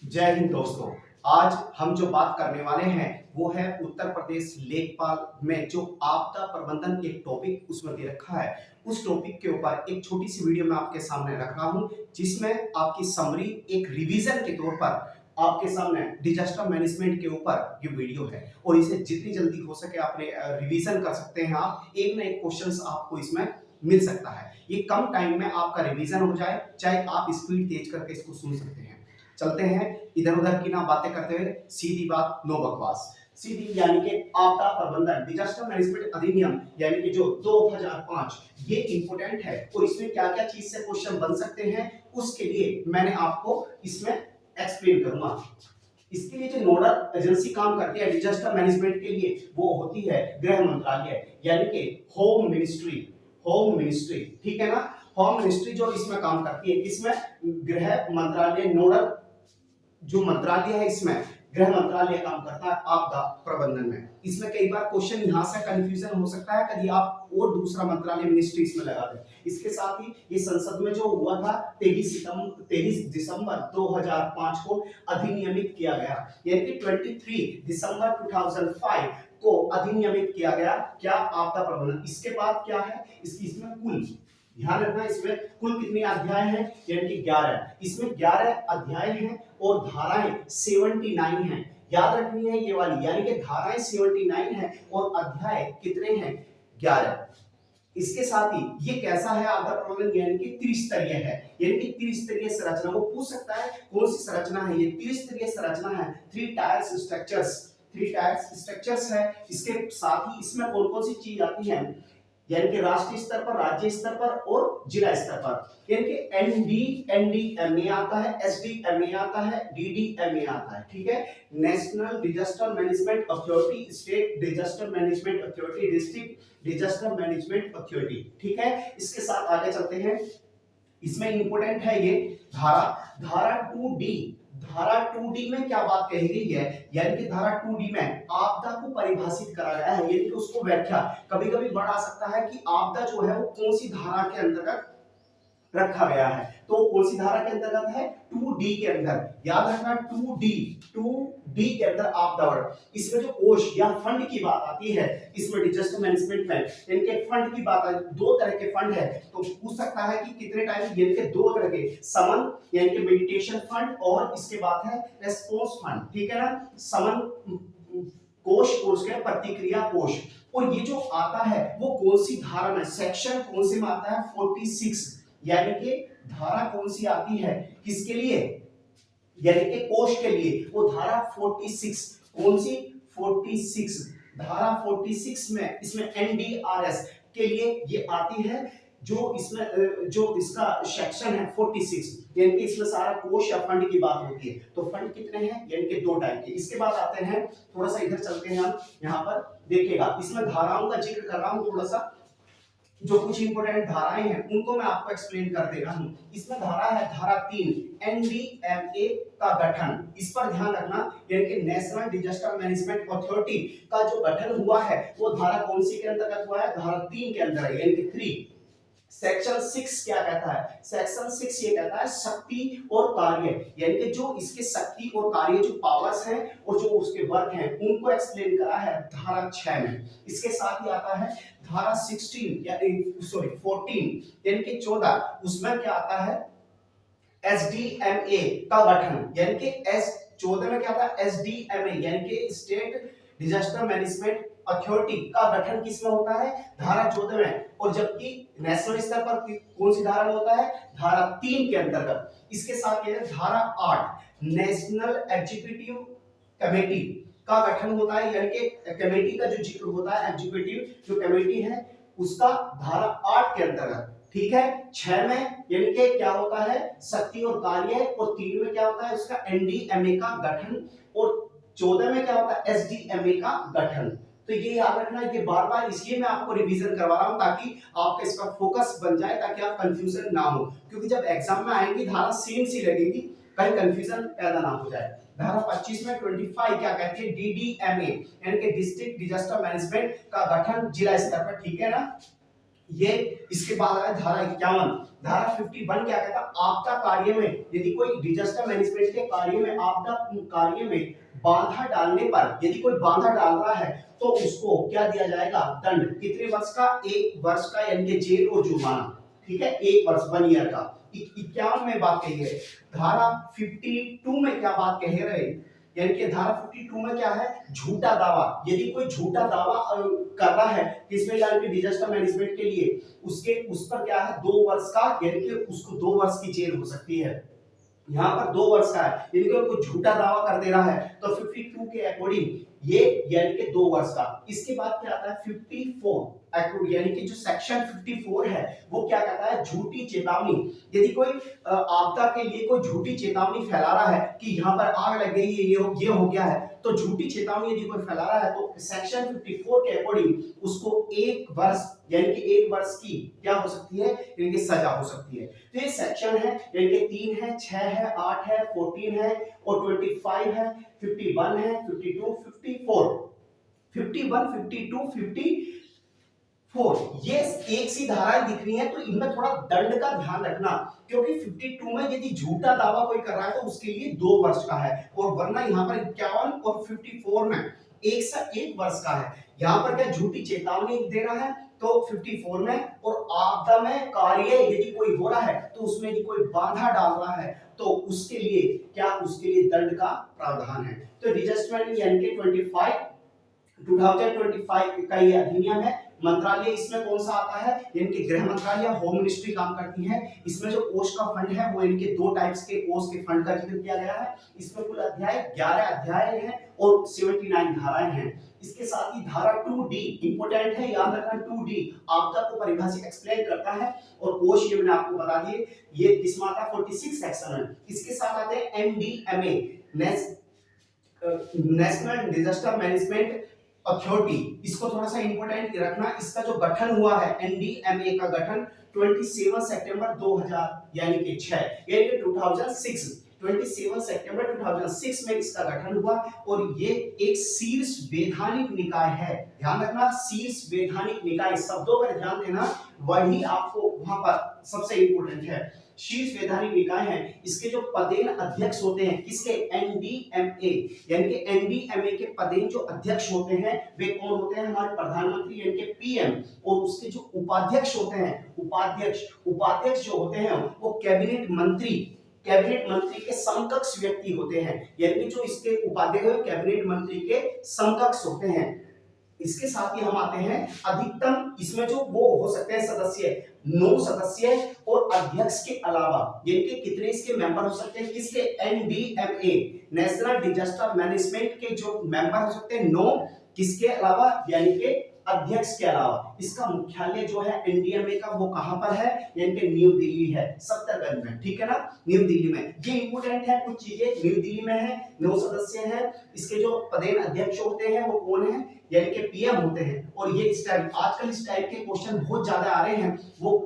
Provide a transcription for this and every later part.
जय हिंद दोस्तों। आज हम जो बात करने वाले हैं वो है उत्तर प्रदेश लेखपाल में जो आपदा प्रबंधन एक टॉपिक उसमें दे रखा है। उस टॉपिक के ऊपर एक छोटी सी वीडियो मैं आपके सामने रख रहा हूं जिसमें आपकी समरी एक रिवीजन के तौर पर आपके सामने डिजास्टर मैनेजमेंट के ऊपर ये वीडियो है और इसे जितनी जल्दी हो सके आपने रिवीजन कर सकते हैं। आप एक ना एक क्वेश्चंस आपको इसमें मिल सकता है। ये कम टाइम में आपका रिवीजन हो जाए, चाहे आप स्पीड तेज करके इसको सुन सकते हैं। चलते हैं इधर उधर की ना बातें करते हुए, सीधी बात नो बकवास। सीधी यानी कि आपदा प्रबंधन डिजास्टर मैनेजमेंट अधिनियम यानी कि जो 2005 ये इंपोर्टेंट है और इसमें क्या क्या चीज से क्वेश्चन बन सकते हैं उसके लिए मैंने आपको इसमें एक्सप्लेन करूंगा। इसके लिए जो नोडल एजेंसी काम करती है डिजास्टर मैनेजमेंट के लिए वो होती है गृह मंत्रालय यानी कि होम मिनिस्ट्री। होम मिनिस्ट्री, ठीक है ना। होम मिनिस्ट्री जो इसमें काम करती है, किसमें? गृह मंत्रालय। नोडल जो मंत्रालय है इसमें गृह मंत्रालय काम करता है आपदा प्रबंधन में। इसमें कई बार क्वेश्चन यहां से कंफ्यूजन हो सकता है, कभी आप और दूसरा मंत्रालय मिनिस्ट्री इसमें लगा दें। इसके साथ ही ये संसद में जो हुआ था 23 दिसंबर 2005 को अधिनियमित किया गया, यानी कि 23 दिसंबर 2005 को अधिनियमित किया गया क्या? आपदा प्रबंधन। इसके बाद क्या है इसमें कुल ध्यान रखना, इसमें कुल कितने अध्याय हैं? यानी कि 11। इसमें 11 अध्याय हैं और धाराएं 79 हैं। याद रखनी है ये वाली, यानी कि धाराएं 79 हैं और अध्याय कितने हैं? 11। इसके साथ ही ये कैसा है आपदा प्रबंधन, यानी कि त्रिस्तरीय है। यानी कि त्रिस्तरीय संरचना, वो पूछ सकता है कौन सी संरचना है ये? त्रिस्तरीय संरचना है, 3 टायर्स स्ट्रक्चर्स। 3 टायर्स स्ट्रक्चर्स है। इसके साथ ही इसमें कौन कौन सी चीज आती है? यानी कि राष्ट्रीय स्तर पर, राज्य स्तर पर और जिला स्तर पर। यानी कि एनडीएमए आता है, एसडीएमए आता है, डीडीएमए आता है, ठीक है। National disaster management authority, state disaster management authority, district disaster management authority, ठीक है। इसके साथ आगे चलते हैं। इसमें इंपोर्टेंट है ये धारा 2D। धारा 2D में क्या बात कही गई है? यानी कि धारा 2D में आपदा को परिभाषित करा गया है, यानी कि उसको व्याख्या कभी कभी बढ़ा सकता है कि आपदा जो है वो कौन सी धारा के अंतर्गत रखा गया है। तो कौन सी धारा के अंतर्गत है? 2D के अंदर। याद रखना 2D के अंदर आपदा वर्ग। इसमें जो कोष या फंड की बात आती है इसमें डिजास्टर मैनेजमेंट में, इनके फंड की बात आती है। 2 तरह के फंड है, तो पूछ सकता है कि कितने टाइप? यानी कि 2 तरह के, समन यानी कि मेडिटेशन फंड और इसके बाद है रेस्पॉन्स फंड, ठीक है ना। समन कोष और उसके प्रतिक्रिया कोष। और ये जो आता है वो कौन सी धारा में, सेक्शन कौन से में आता है? 46। यानी कि धारा कौन सी आती है किसके लिए? यानी कि कोष के लिए। वो धारा 46 कौन सी? 46 धारा 46 में इसमें एनडीआरएस के लिए ये आती है। जो इसमें जो इसका सेक्शन है 46, यानी कि इसमें सारा कोष या फंड की बात होती है। तो फंड कितने हैं? यानी कि 2 टाइप के। इसके बाद आते हैं, थोड़ा सा इधर चलते हैं हम, यहाँ पर देखिएगा इसमें धाराओं का जिक्र कर रहा हूं थोड़ा सा। जो कुछ इंपोर्टेंट धाराएं हैं उनको मैं आपको एक्सप्लेन कर दे रहा हूं। इसमें धारा है धारा 3 एनडीएमए का गठन। इस पर ध्यान रखना, यानी कि नेशनल डिजास्टर मैनेजमेंट अथॉरिटी का जो गठन हुआ है वो धारा कौन सी के अंतर्गत हुआ है? धारा 3 के अंदर है, यानी कि 3। सेक्शन 6 क्या कहता है? सेक्शन 6 ये कहता है शक्ति और कार्य, यानी कि जो इसके शक्ति और कार्य जो पावर्स हैं और जो उसके वर्क हैं उनको एक्सप्लेन करा है धारा 6 में। इसके साथ ही आता है धारा 16 या 14 यानी कि 14। उसमें क्या आता है? एसडीएमए का गठन, यानी कि एस 14 में क्या था? एसडीएमए यानी कि स्टेट डिजास्टर मैनेजमेंट अथॉरिटी का गठन किसमें होता है? धारा 14 में। और जबकि नेशनल स्तर पर कौन सी धारा में होता है? धारा 3 के अंतर्गत। इसके साथ ये धारा 8 नेशनल एग्जीक्यूटिव कमेटी का गठन होता है, यानी कि कमेटी का जो जिक्र होता है, एग्जीक्यूटिव जो कमेटी है उसका धारा 8 के अंतर्गत, ठीक है। 6 में यानी कि क्या होता है? शक्ति और कार्य, और 3 में क्या होता है? उसका एनडीएमए का गठन, और 14 में क्या होता है? एसडीएमए का गठन। तो ये याद रखना, ये बार बार इसलिए मैं आपको रिवीजन करवा रहा हूं ताकि आपका इसका फोकस बन जाए, ताकि आप कंफ्यूजन ना हो, क्योंकि जब एग्जाम में आएंगी धारा सेम सी लगेगी, कहीं कंफ्यूजन पैदा ना हो जाए। धारा 25 में 25 क्या कहती है? डीडीएमए यानी कि डिस्ट्रिक्ट डिजास्टर मैनेजमेंट का गठन जिला स्तर पर, ठीक है ना। ये इसके बाद है धारा 51। धारा 51 क्या कहता है, आपदा कार्य में यदि कोई डिजास्टर मैनेजमेंट के कार्य में आपदा कार्य में बाधा डालने पर यदि कोई बाधा डाल रहा है तो उसको क्या दिया जाएगा, दंड। कितने वर्ष का, 1 वर्ष का, यानी कि जेल और जुर्माना। ठीक है, 1 वर्ष, 1 ईयर का। 51 में बात कही है। धारा 52 में क्या बात कह रहे, यानी कि धारा 52 में क्या है, झूठा दावा। यदि कोई झूठा दावा कर रहा है किसमें, यानी कि डिजास्टर मैनेजमेंट के लिए, उसके उस पर क्या है, 2 वर्ष का, यानी कि उसको 2 वर्ष की जेल हो सकती है। यहाँ पर 2 वर्ष का है, यदि कोई झूठा दावा कर दे रहा है तो 52 के अकॉर्डिंग ये यानी कि 2 वर्ष का। इसके बाद क्या आता है 54 यानी कि जो सेक्शन 54 है वो क्या कहता है, झूठी चेतावनी। यदि कोई आपदा के लिए कोई झूठी चेतावनी फैला रहा है कि यहाँ पर आग लग गई है, ये हो गया है, तो झूठी चेतावनी यदि कोई फैला रहा है तो सेक्शन 54 के अकॉर्डिंग उसको 1 वर्ष, यानी कि 1 वर्ष की क्या हो सकती है, यानी कि सजा हो सकती है। तो ये सेक्शन है, यानी कि 3 है, 6 है, 8 है, 14 है और 25 है, 51 है, 52, 54, 51, 52, 54, ये एक सी धाराएं दिख रही हैं, तो इनमें थोड़ा दंड का ध्यान रखना, क्योंकि 52 में यदि झूठा दावा कोई कर रहा है तो उसके लिए 2 वर्ष का है, और वरना यहाँ पर 51 और 54 में 1 वर्ष का है। यहाँ पर क्या झूठी चेतावनी दे रहा है तो 54 में, और आपदा में कार्य यदि कोई हो रहा है तो उसमें यदि कोई बाधा डाल रहा है तो उसके लिए क्या, उसके लिए दंड का प्रावधान है। तो डिजस्टमेंट यानी कि 2025 का ये अधिनियम है। मंत्रालय इसमें कौन सा आता है, यानी कि गृह मंत्रालय या होम मिनिस्ट्री काम करती है। इसमें जो कोष का फंड है वो इनके 2 टाइप्स के कोष के फंड का जिक्र किया गया है। इसमें कुल अध्याय 11 अध्याय हैं और 79 धाराएं हैं। इसके साथ ही धारा 2D इंपोर्टेंट है, याद रखना 2D आपदा को परिभाषित एक्सप्लेन करता है, और कोष ये मैंने आपको बता दिए, ये किस मात्रा 46 सेक्शन है। इसके साथ आते हैं NDMA, national disaster management authority. इसको थोड़ा सा इंपॉर्टेंट रखना, इसका जो गठन हुआ है एनडीएमए का गठन 27 सितंबर 2000 यानी कि 6 यानी कि 2006 27 सितंबर 2006 में इसका गठन हुआ, और ये एक शीर्ष वैधानिक निकाय है। ध्यान रखना, शीर्ष वैधानिक निकाय, शब्दों पर ध्यान देना, वही आपको वहां पर सबसे इंपॉर्टेंट है। शीर्ष वैधानिक निकाय है। इसके जो पदेन अध्यक्ष होते हैं किसके, एनडीएमए, यानी कि एनडीएमए के पदेन जो अध्यक्ष होते हैं वे कौन होते हैं, हमारे प्रधानमंत्री यानी कि पीएम, और उसके जो उपाध्यक्ष होते हैं, उपाध्यक्ष जो होते हैं वो कैबिनेट मंत्री के समकक्ष व्यक्ति होते हैं, यानी कि जो इसके उपाध्यक्ष कैबिनेट मंत्री के समकक्ष होते हैं। इसके साथ ही हम आते हैं अधिकतम, इसमें जो वो हो सकते हैं सदस्य 9 सदस्य, और अध्यक्ष के अलावा यानी कि कितने इसके मेंबर हो सकते हैं, किसके, एनडीएमए नेशनल डिजास्टर मैनेजमेंट के जो मेंबर हो सकते हैं 9, किसके अलावा, यानी कि अध्यक्ष के अलावा। इसका मुख्यालय जो है एनडीएमए का वो कहां पर है, यानी कि न्यू दिल्ली है, सफ्दरजंग में, ठीक है ना, न्यू दिल्ली में। ये इंपोर्टेंट है, कुछ चीजें न्यू दिल्ली में है, 9 सदस्य हैं। इसके जो पदेन अध्यक्ष होते हैं वो कौन है, यानी कि पीएम होते हैं। और ये इस टाइप, आजकल इस टाइप के क्वेश्चन बहुत ज्यादा आ रहे हैं, वो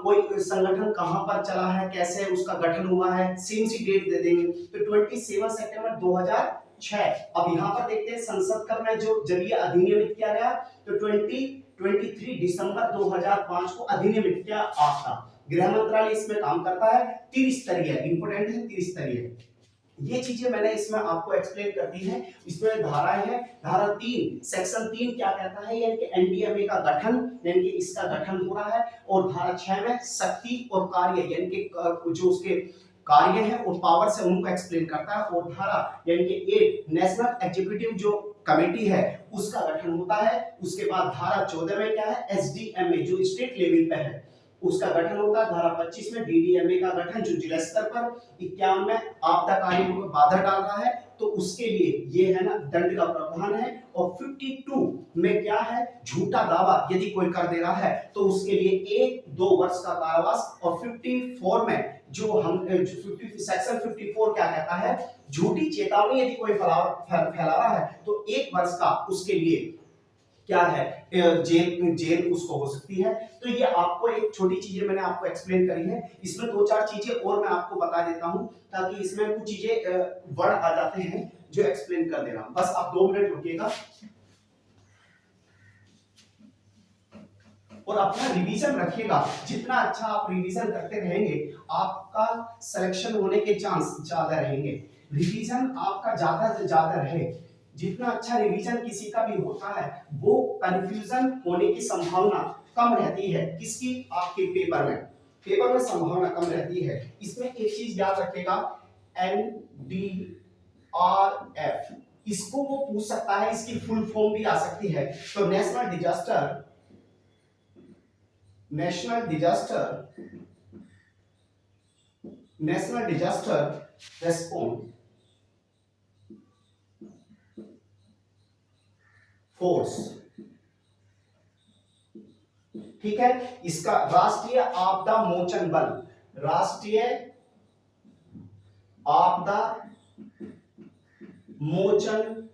कोई संगठन कहां पर चला है, कैसे उसका गठन हुआ है, सेम सी डेट दे देंगे। तो 27 सितंबर 2006। अब यहाँ पर देखते हैं संसद का में जो जब ये अधिनियमित किया गया तो 23 दिसंबर 2005 को अधिनियमित किया आपका। गृह मंत्रालय इसमें काम करता है, त्रिस्तरीय, इंपोर्टेंट है, त्रिस्तरीय। ये चीजें मैंने इसमें आपको एक्सप्लेन कर दी है। इसमें धाराएं हैं, धारा 3 सेक्शन 3 क्या कहता है, यानी कि एनडीएमए का गठन, यानी कि इसका गठन हो रहा है। और धारा 6 में शक्ति और कार्य, यानी कि जो उसके कार्य है और पावर से उनको एक्सप्लेन करता है। और धारा यानी कि 8 नेशनल एग्जीक्यूटिव जो कमेटी है उसका गठन होता है। उसके बाद धारा 14 में क्या है, एसडीएमए जो स्टेट लेवल पे है उसका गठन होता है। धारा 25 में डीडीएमए का गठन जो जिला स्तर पर। 51 में आपदा कार्य को बाधा डाल रहा है तो उसके लिए ये है ना दंड का प्रावधान है। और 52 में क्या है, झूठा दावा यदि कोई कर दे रहा है तो उसके लिए 1-2 वर्ष का कारावास। और 54 में जो हम सेक्शन 54 क्या कहता है, झूठी चेतावनी यदि कोई फैला रहा है तो 1 वर्ष का उसके लिए क्या है, जेल उसको हो सकती है। तो ये आपको एक छोटी चीजें मैंने आपको एक्सप्लेन करी है। इसमें 2-4 चीजें और मैं आपको बता देता हूं ताकि इसमें कुछ चीजें वर्ड आ जाते हैं जो एक्सप्लेन कर दे रहा हूं। बस आप 2 मिनट रुकिएगा। और अपना रिवीजन रखिएगा। जितना अच्छा आप रिवीजन करते रहेंगे आपका सिलेक्शन होने के चांस ज्यादा रहेंगे। रिवीजन आपका ज्यादा से ज्यादा रहे, जितना अच्छा रिवीजन किसी का भी होता है वो कंफ्यूजन होने की संभावना कम रहती है। किसकी? आपके पेपर में, पेपर में संभावना कम रहती है। इसमें एक चीज याद रखेगा, NDRF, इसको वो पूछ सकता है, इसकी फुल फॉर्म भी आ सकती है। तो नेशनल डिजास्टर रेस्पॉन्स फोर्स, ठीक है। इसका राष्ट्रीय आपदा मोचन बल, राष्ट्रीय आपदा मोचन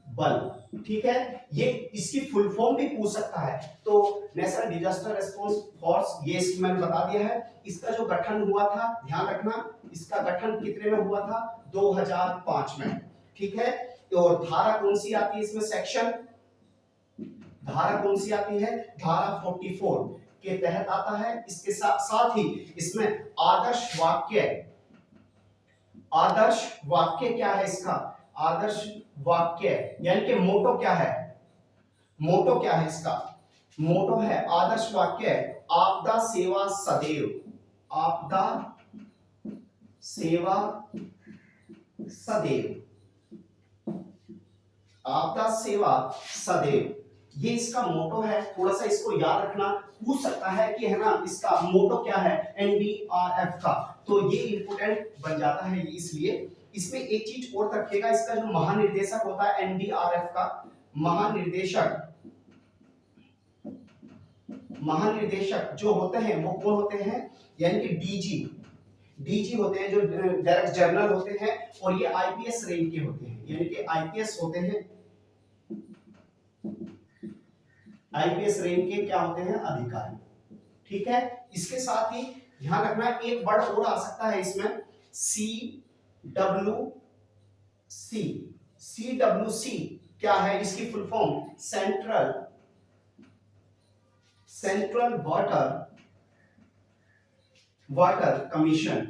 बल, ठीक है। ये इसकी फुल फॉर्म भी पूछ सकता है। तो नेशनल डिजास्टर रेस्पॉन्स फोर्स, ये इसकी मैंने बता दिया है। इसका जो गठन हुआ था, ध्यान रखना, इसका गठन कितने में हुआ था? 2005 में, ठीक है। और धारा कौन सी आती है इसमें? सेक्शन, धारा कौन सी आती है? धारा 44 के तहत आता है। इसके साथ ही इसमें आदर्श वाक्य क्या है इसका? आदर्श वाक्य यानी कि मोटो क्या है? मोटो क्या है इसका? मोटो है आदर्श वाक्य, आपदा सेवा सदैव, आपदा सेवा सदैव, आपदा सेवा सदैव, ये इसका मोटो है। थोड़ा सा इसको याद रखना, पूछ सकता है कि है ना इसका मोटो क्या है एनडीआरएफ का, तो ये इंपोर्टेंट बन जाता है। इसलिए इसमें एक चीज और रखिएगा, इसका जो महानिर्देशक होता है एनडीआरएफ का, महानिर्देशक जो होते हैं वो कौन होते हैं? यानी कि डीजी होते हैं, जो डायरेक्टर जनरल होते हैं, और ये आईपीएस रैंक के होते हैं, यानी कि आईपीएस होते हैं, आईपीएस रैंक के क्या होते हैं? अधिकारी, ठीक है। इसके साथ ही ध्यान रखना एक वर्ड और आ सकता है इसमें, CWC क्या है? इसकी full form central water commission,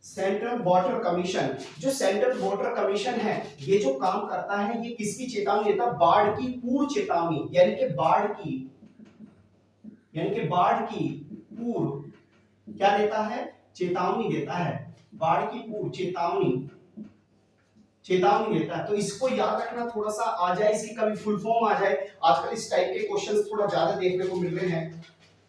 central water commission. जो सेंट्रल वाटर कमीशन है ये जो काम करता है, ये किसकी चेतावनी देता है? बाढ़ की पूर्व चेतावनी, यानी कि बाढ़ की पूर्व क्या देता है? चेतावनी देता है। बाढ़ की पूर्व चेतावनी देता है। तो इसको याद रखना, थोड़ा सा आ जाए, इसकी कभी फुल फॉर्म आ जाए। आजकल इस टाइप के क्वेश्चंस थोड़ा ज्यादा देखने को मिल रहे हैं,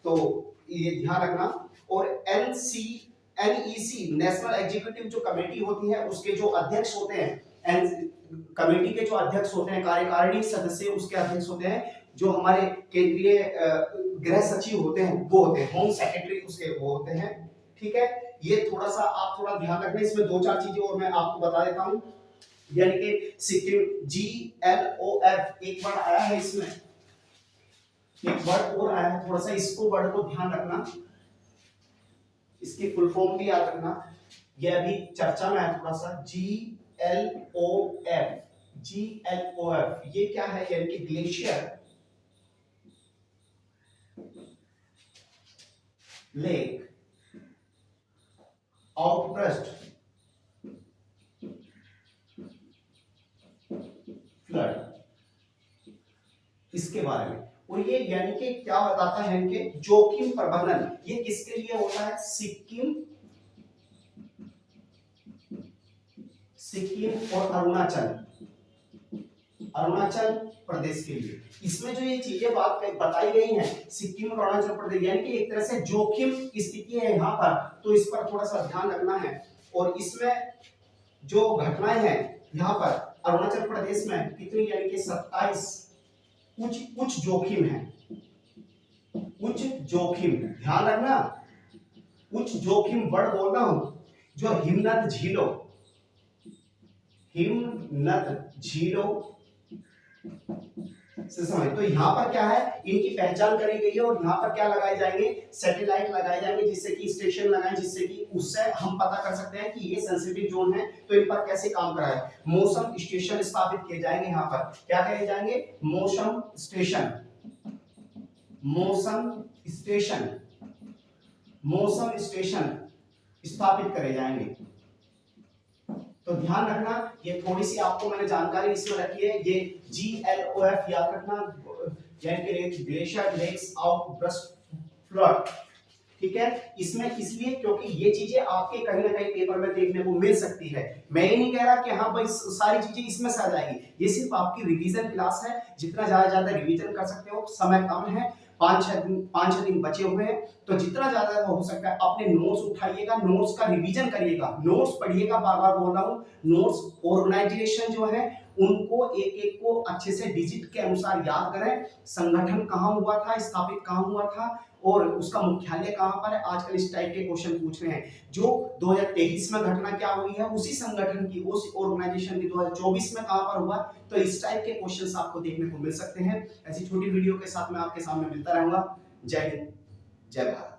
तो ये ध्यान रखना। और NEC नेशनल एग्जीक्यूटिव जो कमेटी होती है, उसके जो अध्यक्ष होते हैं, कमेटी के जो अध्यक्ष होते हैं, कार्यकारिणी सदस्य उसके अध्यक्ष होते हैं, जो हमारे केंद्रीय गृह सचिव होते हैं वो होते हैं, होम सेक्रेटरी उसके वो होते हैं, ठीक है। ये थोड़ा सा आप थोड़ा ध्यान रखना। इसमें दो चार चीजें और मैं आपको बता देता हूं, यानी कि सिक्किम GLOF एक वर्ड आया है इसमें, एक वर्ड और आया है, थोड़ा सा इसको वर्ड को ध्यान रखना, इसकी फुल फॉर्म भी याद रखना, ये अभी चर्चा में है थोड़ा सा। GLOF ये क्या है? यानी कि ग्लेशियर लेक आउटबर्स्ट फ्लड, इसके बारे में। और ये यानी कि क्या बताता है कि जोखिम प्रबंधन, ये किसके लिए होता है? सिक्किम और अरुणाचल प्रदेश के लिए। इसमें जो ये चीजें बताई गई हैं, सिक्किम और अरुणाचल प्रदेश, यानी कि एक तरह से जोखिम की स्थिति है यहाँ पर, तो इस पर थोड़ा सा ध्यान रखना है। और इसमें जो घटनाएं हैं यहाँ पर अरुणाचल प्रदेश में कितनी, यानी कि 27 उच्च जोखिम है, उच्च जोखिम, ध्यान रखना, उच्च जोखिम वर्ड बोल रहा हूं। जो हिमनद झीलों से समझ। तो यहाँ पर क्या है, इनकी पहचान करी गई है और यहाँ पर क्या लगाए जाएंगे, सैटेलाइट लगाए जाएंगे, जिससे कि स्टेशन लगाए, जिससे कि उससे हम पता कर सकते हैं कि ये सेंसिटिव जोन है तो इन पर कैसे काम कराए। मौसम स्टेशन स्थापित किए जाएंगे। यहाँ पर क्या कहे जाएंगे, मौसम स्टेशन, मौसम स्टेशन, मौसम स्टेशन स्थापित करे जाएंगे। तो ध्यान रखना, ये थोड़ी सी आपको मैंने जानकारी इसमें रखी है, ये GLOF याद रखना, यानी कि glacier lakes outburst flood, ठीक है। इसमें इसलिए क्योंकि ये चीजें आपके कहीं ना कहीं पेपर में देखने को मिल सकती है। मैं ये नहीं कह रहा कि हाँ भाई सारी चीजें इसमें से आ जाएगी, ये सिर्फ आपकी रिवीजन क्लास है, जितना ज्यादा रिवीजन कर सकते हो, समय कम है, 5-6 दिन बचे हुए हैं, तो जितना ज्यादा हो सकता है अपने नोट्स उठाइएगा, नोट्स का रिवीजन करिएगा, नोट्स पढ़िएगा, बार बार बोल रहा हूँ, नोट्स ऑर्गेनाइजेशन जो है उनको एक एक को अच्छे से डिजिट के अनुसार याद करें, संगठन कहाँ हुआ था, स्थापित कहाँ हुआ था और उसका मुख्यालय कहाँ पर है। आजकल इस टाइप के क्वेश्चन पूछ रहे हैं, जो 2023 में घटना क्या हुई है उसी संगठन की, उस ऑर्गेनाइजेशन की 2024 में कहाँ पर हुआ, तो इस टाइप के क्वेश्चंस आपको देखने को मिल सकते हैं। ऐसी छोटी वीडियो के साथ मैं आपके सामने मिलता रहूंगा। जय हिंद, जय भारत।